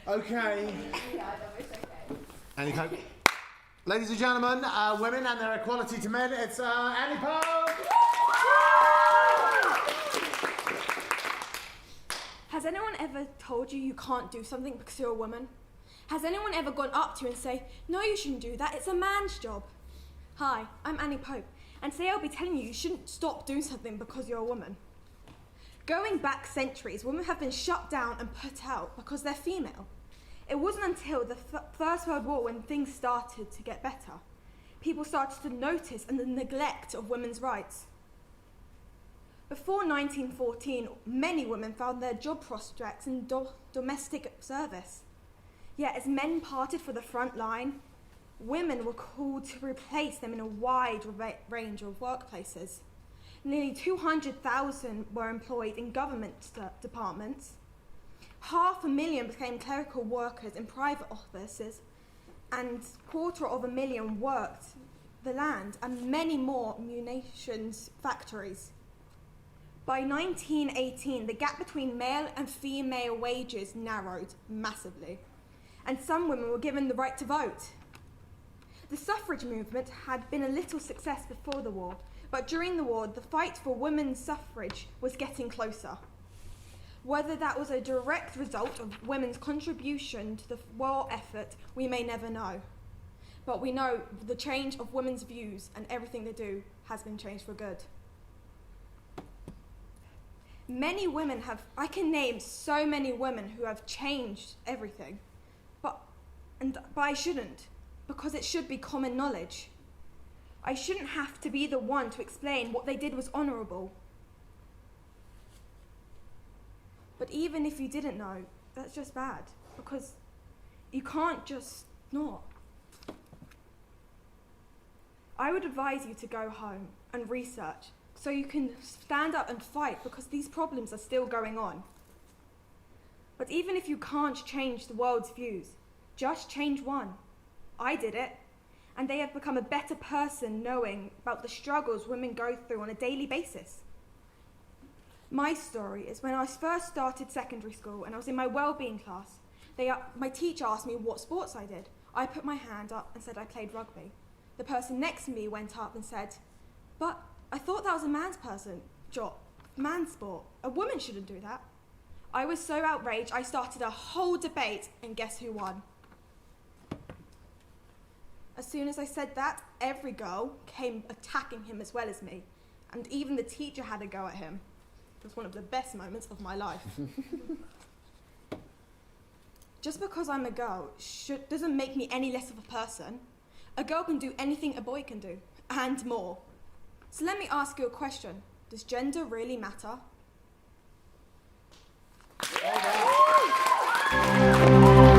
Okay. Yeah, no, it's okay. Annie Pope. Ladies and gentlemen, women and their equality to men, it's Annie Pope! Has anyone ever told you you can't do something because you're a woman? Has anyone ever gone up to you and say, no, you shouldn't do that, it's a man's job? Hi, I'm Annie Pope, and today I'll be telling you shouldn't stop doing something because you're a woman. Going back centuries, women have been shut down and put out because they're female. It wasn't until the First World War when things started to get better. People started to notice the neglect of women's rights. Before 1914, many women found their job prospects in domestic service. Yet as men parted for the front line, women were called to replace them in a wide range of workplaces. Nearly 200,000 were employed in government departments. 500,000 became clerical workers in private offices, and 250,000 worked the land, and many more munitions factories. By 1918, the gap between male and female wages narrowed massively, and some women were given the right to vote. The suffrage movement had been a little success before the war, but during the war, the fight for women's suffrage was getting closer. Whether that was a direct result of women's contribution to the war effort, we may never know. But we know the change of women's views and everything they do has been changed for good. Many women I can name so many women who have changed everything, but I shouldn't, because it should be common knowledge. I shouldn't have to be the one to explain what they did was honourable. But even if you didn't know, that's just bad, because you can't just not. I would advise you to go home and research so you can stand up and fight, because these problems are still going on. But even if you can't change the world's views, just change one. I did it, and they have become a better person knowing about the struggles women go through on a daily basis. My story is when I first started secondary school and I was in my wellbeing class. My teacher asked me what sports I did. I put my hand up and said I played rugby. The person next to me went up and said, but I thought that was a man's sport. A woman shouldn't do that. I was so outraged, I started a whole debate, and guess who won? As soon as I said that, every girl came attacking him as well as me, and even the teacher had a go at him. It was one of the best moments of my life. Just because I'm a girl doesn't make me any less of a person. A girl can do anything a boy can do, and more. So let me ask you a question. Does gender really matter? Well done.